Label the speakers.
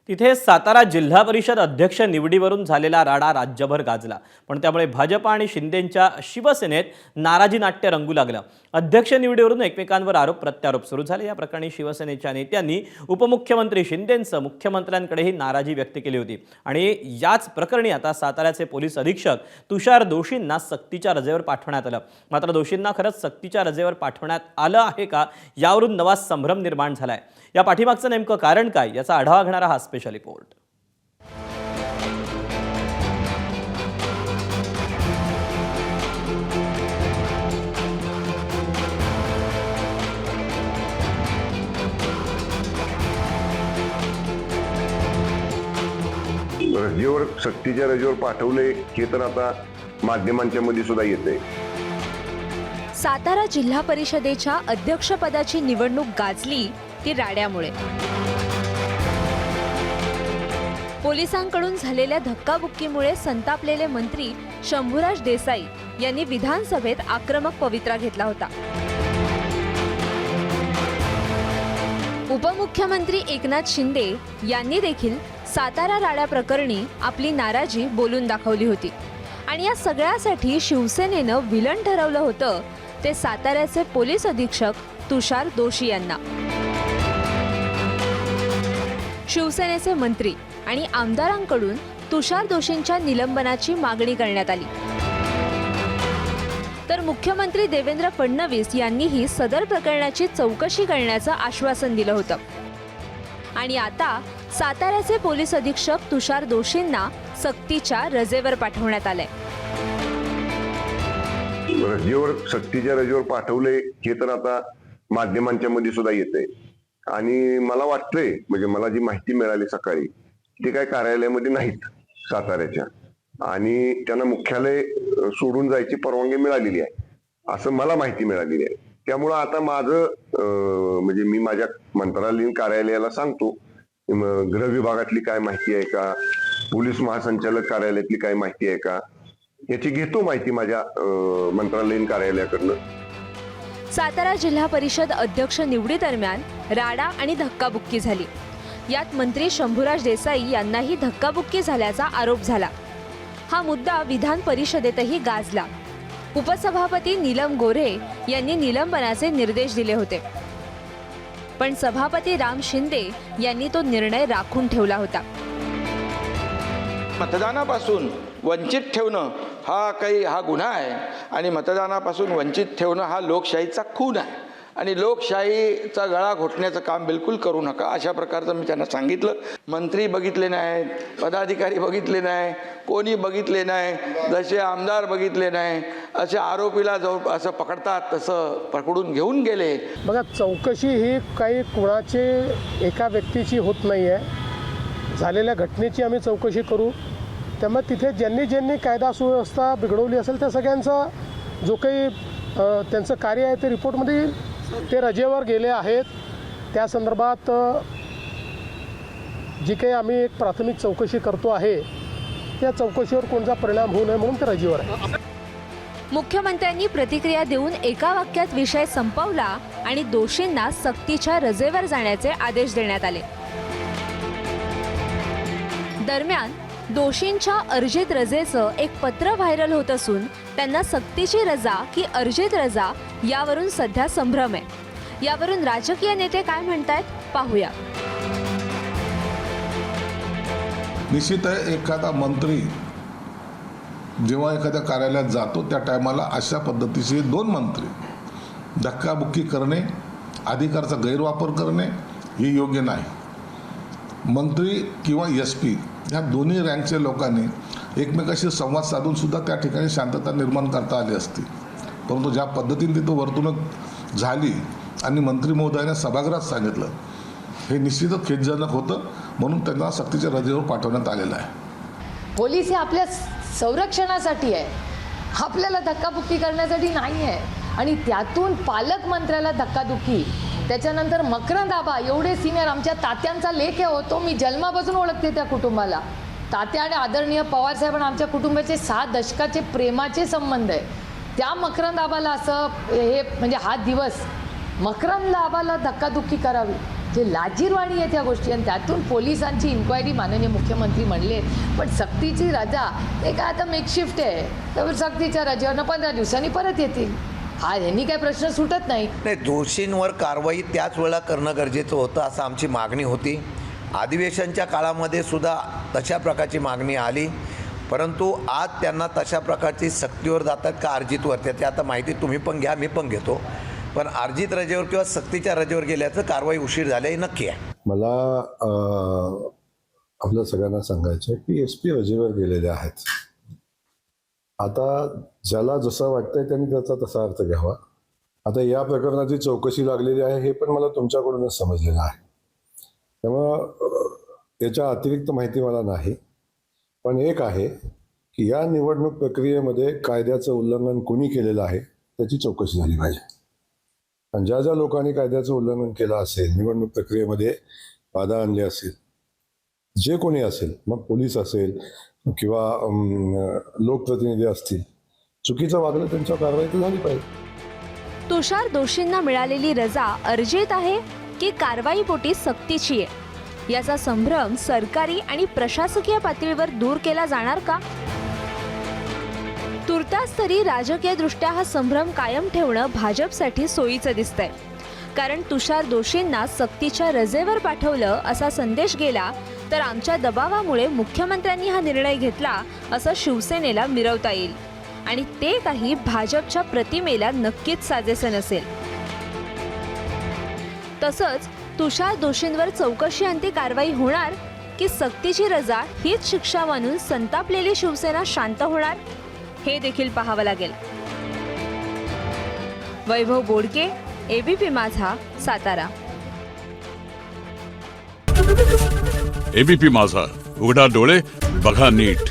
Speaker 1: तिथे सातारा जिल्हा परिषद अध्यक्ष निवडीवरून झालेला राडा राज्यभर गाजला, पण त्यामुळे भाजप आणि शिंदेंच्या शिवसेनेत नाराजी नाट्य रंगू लागलं। अध्यक्ष निवडीवरून एकमेकांवर आरोप प्रत्यारोप सुरू झाले। या प्रकरणी शिवसेनेच्या नेत्यांनी उपमुख्यमंत्री शिंदेंचं मुख्यमंत्र्यांकडेही नाराजी व्यक्त केली होती आणि याच प्रकरणी आता साताऱ्याचे पोलीस अधीक्षक तुषार दोशींना सक्तीच्या रजेवर पाठवण्यात आलं। मात्र दोशींना खरंच सक्तीच्या रजेवर पाठवण्यात आलं आहे का, यावरून नवा संभ्रम निर्माण झालाय। या पाठीमागचं नेमकं कारण काय, याचा आढावा घेणारा हा स्पेशल रिपोर्ट।
Speaker 2: रजेवर सक्तीच्या रजेवर पाठवले हे तर आता माध्यमांच्या मध्ये सुद्धा येते।
Speaker 3: सातारा जिल्हा परिषदेच्या अध्यक्षपदाची निवडणूक गाजली ती राड्यामुळे। पोलिसांकडून झालेल्या धक्काबुक्कीमुळे संतापलेले मंत्री शंभूराज देसाई यांनी विधानसभेत आक्रमक पवित्रा घेतला होता। उपमुख्यमंत्री एकनाथ शिंदे यांनी देखील सातारा राडा प्रकरणी आपली नाराजी बोलून दाखवली होती आणि या सगळ्यासाठी शिवसेनेनं विलन ठरवलं होतं ते साताऱ्याचे पोलीस अधीक्षक तुषार दोशी यांना। शिवसेनेचे मंत्री आणि आमदारांकडून तुषार दोशींच्या निलंबनाची मागणी करण्यात आली, तर मुख्यमंत्री देवेंद्र फडणवीस यांनीही सदर प्रकरणाची चौकशी करण्याचं आश्वासन दिलं होतं आणि आता साताऱ्याचे पोलीस अधीक्षक तुषार दोशींना सक्तीच्या रजेवर पाठवण्यात आलंय।
Speaker 2: रजेवर सक्तीच्या रजेवर पाठवले हे तर आता माध्यमांच्या मध्ये सुद्धा येते आणि मला वाटतंय, म्हणजे मला जी माहिती मिळाली सकाळी, ते काय कार्यालयामध्ये नाहीत साताऱ्याच्या आणि त्यांना मुख्यालय सोडून जायची परवानगी मिळालेली आहे असं मला माहिती मिळालेली आहे। त्यामुळं आता माझं म्हणजे मी माझ्या मंत्रालयीन कार्यालयाला सांगतो, गृह विभागातली काय माहिती आहे का, पोलीस महासंचालक कार्यालयातली काय माहिती आहे का, याची घेतो माहिती माझ्या मंत्रालयीन कार्यालयाकडनं।
Speaker 3: सातारा जिल्हा परिषद अध्यक्ष निवडी दरम्यान राडा आणि धक्काबुक्की झाली। यात मंत्री शंभूराज देसाई यांनाही धक्काबुक्की झाल्याचा आरोप झाला। हा मुद्दा विधान परिषदेतही गाजला। उपसभापती नीलम गोऱ्हे यांनी निलंबनाचे निर्देश दिले होते, पण सभापती राम शिंदे यांनी तो निर्णय राखून ठेवला होता।
Speaker 4: मतदानापासून वंचित ठेवणं हा गुन्हा आहे आणि मतदानापासून वंचित ठेवणं हा लोकशाहीचा खून आहे आणि लोकशाहीचा गळा घोटण्याचं काम बिलकुल करू नका, अशा प्रकारचं मी त्यांना सांगितलं। मंत्री बघितले नाहीत, पदाधिकारी बघितले नाही, कोणी बघितले नाही, जसे आमदार बघितले नाही, असे आरोपीला जो असं पकडतात तसं पकडून घेऊन गेले।
Speaker 5: बघा, चौकशी ही काही कुणाचे एका व्यक्तीची होत नाही आहे, झालेल्या घटनेची आम्ही चौकशी करू। त्यामुळे तिथे ज्यांनी कायदा सुव्यवस्था बिघडवली असेल त्या सगळ्यांचा जो काही त्यांचं कार्य आहे ते रिपोर्टमध्ये येईल। ते रजेवर गेले आहेत, त्या संदर्भात जी काही आम्ही एक प्राथमिक चौकशी करतो आहे त्या चौकशीवर कोणता परिणाम होऊ नये म्हणून ते रजेवर आहे।
Speaker 3: मुख्यमंत्र्यांनी प्रतिक्रिया देऊन एका वाक्यात विषय संपवला आणि दोषींना सक्तीच्या रजेवर जाण्याचे आदेश देण्यात आले। दरम्यान दोषींच्या अर्जित रजेचं एक पत्र व्हायरल होत असून त्यांना सक्तीची रजा की अर्जित रजा यावरून सध्या संभ्रम आहे। यावरून राजकीय नेते काय म्हणतायत पाहूया।
Speaker 6: निश्चित आहे, एखादा मंत्री जेव्हा एखाद्या कार्यालयात जातो त्या टायमाला अशा पद्धतीचे दोन मंत्री धक्काबुक्की करणे, अधिकाराचा गैरवापर करणे हे योग्य नाही। मंत्री किंवा SP ह्या दोन्ही रँकच्या लोकांनी एकमेकाशी संवाद साधून सुद्धा त्या ठिकाणी शांतता निर्माण करता आली असती, परंतु ज्या पद्धतीने तिथं वर्तणूक झाली आणि मंत्री महोदयाने सभागृहात सांगितलं, हे निश्चितच खेदजनक होतं, म्हणून त्यांना सक्तीच्या रजेवर पाठवण्यात आलेलं आहे।
Speaker 7: पोलीस हे आपल्या संरक्षणासाठी आहे, आपल्याला धक्काबुक्की करण्यासाठी नाही आहे आणि त्यातून पालकमंत्र्याला धक्काबुक्की, त्याच्यानंतर मकरंद आबा एवढे सिनियर, आमच्या तात्यांचा लेख होतो, मी जन्मापासून ओळखते त्या कुटुंबाला। तात्या आणि आदरणीय पवारसाहेब आमच्या कुटुंबाचे 6 दशकाचे प्रेमाचे संबंध आहे। त्या मकरंद आबाला असं हे म्हणजे हा दिवस मकरंद आबाला धक्काबुक्की करावी जे लाजीरवाणी आहे त्या गोष्टी, आणि त्यातून पोलिसांची इन्क्वायरी माननीय मुख्यमंत्री म्हणले. पण सक्तीची रजा हे काय आता मेकशिफ्ट आहे, तर सक्तीच्या रजेवरनं 15 दिवसांनी परत येतील. हा ह्यांनी काय प्रश्न सुटत नाही.
Speaker 8: नाही, दोषींवर कारवाई त्याच वेळेला करणं गरजेचं होतं असं आमची मागणी होती. अधिवेशनच्या काळामध्ये सुद्धा तशा प्रकारची मागणी आली, परंतु आज त्यांना तशा प्रकारची सक्तीवर जातात का अर्जितवर, त्याची आता माहिती तुम्ही पण घ्या, मी पण घेतो. पण अर्जित रजेवर किंवा सक्तीच्या रजेवर गेल्याचं कारवाई उशीर झाले नक्की आहे.
Speaker 9: मला आपल्या सगळ्यांना सांगायचं आहे की SP रजेवर गेलेले आहेत. आता ज्याला जसं वाटतंय त्यांनी त्याचा तसा अर्थ घ्यावा. आता या प्रकरणाची चौकशी लागलेली आहे हे पण मला तुमच्याकडूनच समजलेलं आहे, त्यामुळं याच्या अतिरिक्त माहिती मला नाही. पण एक आहे की या निवडणूक प्रक्रियेमध्ये कायद्याचं उल्लंघन कोणी केलेलं आहे त्याची चौकशी झाली पाहिजे. आणि ज्या ज्या लोकांनी कायद्याचं उल्लंघन केलं असेल, निवडणूक प्रक्रियेमध्ये बाधा आणली असेल, जे कोणी असेल, मग पोलीस असेल किंवा लोकप्रतिनिधी असतील, चुकीचं वागलं त्यांच्यावर कारवाई तर झाली पाहिजे.
Speaker 3: तुषार दोषींना मिळालेली रजा अर्जित आहे की कारवाईपोटी सक्तीची आहे, याचा संभ्रम सरकारी आणि प्रशासकीय पातळीवर दूर केला जाणार का? तुर्तास तरी राजकीयदृष्ट्या हा संभ्रम कायम ठेवणं भाजपसाठी सोयीचं दिसतंय. कारण तुषार दोषींना सक्तीच्या रजेवर पाठवलं असा संदेश गेला तर आमच्या दबावामुळे मुख्यमंत्र्यांनी हा निर्णय घेतला असं शिवसेनेला मिरवता येईल, आणि ते काही भाजपच्या प्रतिमेला नक्कीच साजेसं नसेल. तसंच तुषार दोषींवर चौकशी अंती कारवाई होणार की सक्तीची रजा हीच शिक्षा मानून संतापलेली शिवसेना शांत होणार, हे देखील पाहावं लागेल. वैभव बोडके, ABP माझा, सातारा.
Speaker 10: ABP माझा, उघडा डोळे बघा नीट.